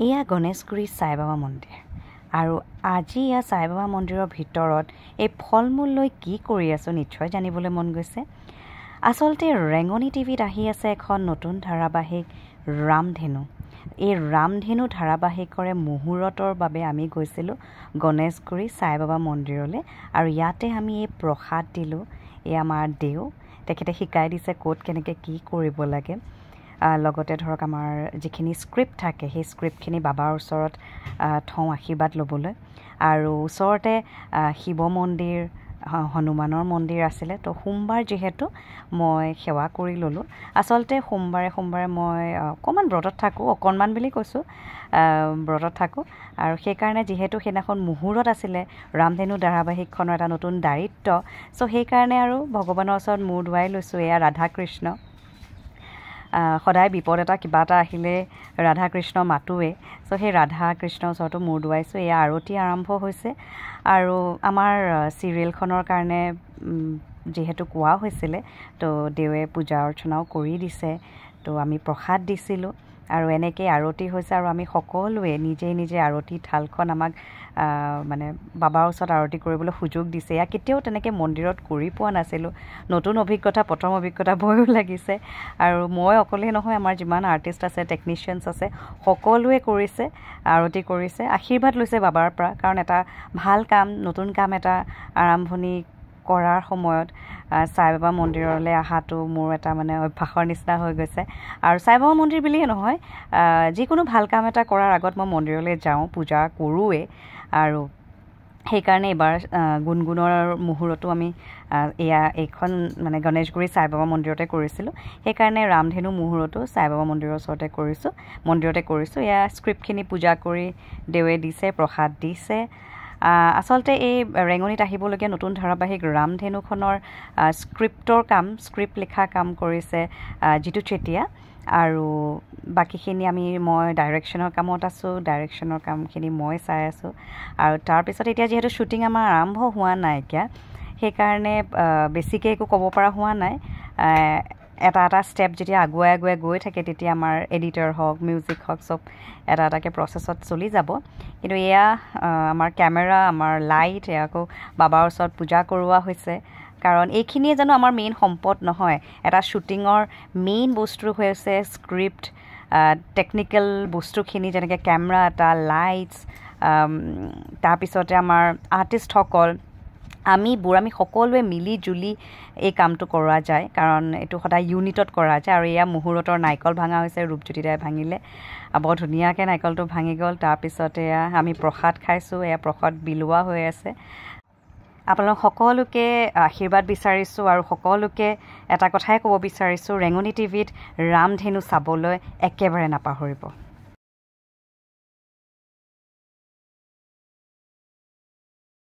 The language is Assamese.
এয়া গণেশগুৰি সাই বাবা মন্দিৰ আৰু আজি ইয়া সাই বাবা মন্দিৰৰ ভিতৰত এই ফলমূল লৈ কি কৰি আছো নিশ্চয় জানিবলৈ মন গৈছে। আচলতে ৰেঙনি টিভিত আহি আছে এখন নতুন ধাৰাবাহিক ৰামধেনু। এই ৰামধেনু ধাৰাবাহিকৰে মুহূৰ্তৰ বাবে আমি গৈছিলোঁ গণেশগুৰি সাই বাবা মন্দিৰলৈ আৰু ইয়াতে আমি এই প্ৰসাদ দিলোঁ। এই আমাৰ দেউ তেখেতে শিকাই দিছে ক'ত কেনেকৈ কি কৰিব লাগে। লগতে ধৰক আমাৰ যিখিনি স্ক্ৰিপ্ট থাকে সেই স্ক্ৰিপ্টখিনি বাবাৰ ওচৰত থওঁ আশীৰ্বাদ ল'বলৈ। আৰু ওচৰতে শিৱ মন্দিৰ হনুমানৰ মন্দিৰ আছিলে। তো সোমবাৰ যিহেতু মই সেৱা কৰি ল'লোঁ। আচলতে সোমবাৰে মই অকণমান ব্ৰতত থাকোঁ, অকণমান বুলি কৈছোঁ, ব্ৰতত থাকোঁ। আৰু সেইকাৰণে যিহেতু সেইদিনাখন মুহূৰ্ত আছিলে ৰামধেনু ধাৰাবাহিকখনৰ এটা নতুন দায়িত্ব, চ' সেইকাৰণে আৰু ভগৱানৰ ওচৰত মূৰ ধুৱাই লৈছোঁ। এয়া ৰাধা কৃষ্ণ, সদায় বিপদ এটা কিবা এটা আহিলে ৰাধা কৃষ্ণ মাতোৱে, চ' সেই ৰাধা কৃষ্ণৰ ওচৰতো মূৰ ধুৱাইছোঁ। এয়া আৰতি আৰম্ভ হৈছে আৰু আমাৰ চিৰিয়েলখনৰ কাৰণে যিহেতু কোৱা হৈছিলে, তো দেৱে পূজা অৰ্চনাও কৰি দিছে। তো আমি প্ৰসাদ দিছিলোঁ আৰু এনেকৈ আৰতি হৈছে আৰু আমি সকলোৱে নিজে আৰতি থালখন আমাক মানে বাবাৰ ওচৰত আৰতি কৰিবলৈ সুযোগ দিছে। এয়া কেতিয়াও তেনেকৈ মন্দিৰত কৰি পোৱা নাছিলোঁ, নতুন অভিজ্ঞতা, প্ৰথম অভিজ্ঞতা, ভয়ো লাগিছে। আৰু মই অকলেই নহয়, আমাৰ যিমান আৰ্টিষ্ট আছে, টেকনিচিয়ানছ আছে, সকলোৱে কৰিছে, আৰতি কৰিছে, আশীৰ্বাদ লৈছে বাবাৰ পৰা। কাৰণ এটা ভাল কাম, নতুন কাম এটা আৰম্ভণি কৰাৰ সময়ত সাই বাবা মন্দিৰলৈ অহাটো মোৰ এটা মানে অভ্যাসৰ নিচিনা হৈ গৈছে। আৰু সাই বাবা মন্দিৰ বুলিয়ে নহয়, যিকোনো ভাল কাম এটা কৰাৰ আগত মই মন্দিৰলৈ যাওঁ, পূজা কৰোঁৱেই। আৰু সেইকাৰণে এইবাৰ গুণগুণৰ মুহূৰ্তো আমি এইখন মানে গণেশগুৰি সাই বাবা মন্দিৰতে কৰিছিলোঁ। সেইকাৰণে ৰামধেনু মুহূৰ্তো সাই বাবা মন্দিৰৰ ওচৰতে মন্দিৰতে কৰিছোঁ। এয়া স্ক্ৰিপ্টখিনি পূজা কৰি দেৱে দিছে, প্ৰসাদ দিছে। আচলতে এই ৰেঙনিত আহিবলগীয়া নতুন ধাৰাবাহিক ৰামধেনুখনৰ স্ক্ৰিপ্ট লিখা কাম কৰিছে জিতু চেতিয়া। আৰু বাকীখিনি মই ডাইৰেকশ্যনৰ কামত আছোঁ, ডাইৰেকশ্যনৰ কামখিনি মই চাই আছোঁ। আৰু তাৰপিছত এতিয়া যিহেতু শ্বুটিং আমাৰ আৰম্ভ হোৱা নাইকিয়া, সেইকাৰণে বেছিকৈ একো ক'ব পৰা হোৱা নাই। এটা ষ্টেপ যেতিয়া আগুৱাই গৈ থাকে, তেতিয়া আমাৰ এডিটৰ হওক, মিউজিক হওক, চব এটাকৈ প্ৰচেছত চলি যাব। কিন্তু এয়া আমাৰ কেমেৰা, আমাৰ লাইট, আকৌ বাবাৰ ওচৰত পূজা কৰোৱা হৈছে। কাৰণ এইখিনিয়ে জানো আমাৰ মেইন সম্পদ নহয়। এটা শ্বুটিঙৰ মেইন বস্তু হৈছে স্ক্ৰিপ্ট, টেকনিকেল বস্তুখিনি, যেনেকৈ কেমেৰা এটা, লাইটছ, তাৰপিছতে আমাৰ আৰ্টিষ্টসকল, আমি সকলোৱে মিলি জুলি এই কামটো কৰা যায়। কাৰণ এইটো সদায় ইউনিটত কৰা যায়। আৰু এয়া মুহূৰ্তৰ নাৰিকল ভাঙা হৈছে, ৰূপজ্যোতি দাই ভাঙিলে, বৰ ধুনীয়াকৈ নাৰিকলটো ভাঙি গ'ল। তাৰপিছতে আমি প্ৰসাদ খাইছোঁ, এয়া প্ৰসাদ বিলোৱা হৈ আছে। আপোনালোক সকলোকে আশীৰ্বাদ বিচাৰিছোঁ আৰু সকলোকে এটা কথাই ক'ব বিচাৰিছোঁ, ৰেঙনি টিভিত ৰামধেনু চাবলৈ একেবাৰে নাপাহৰিব।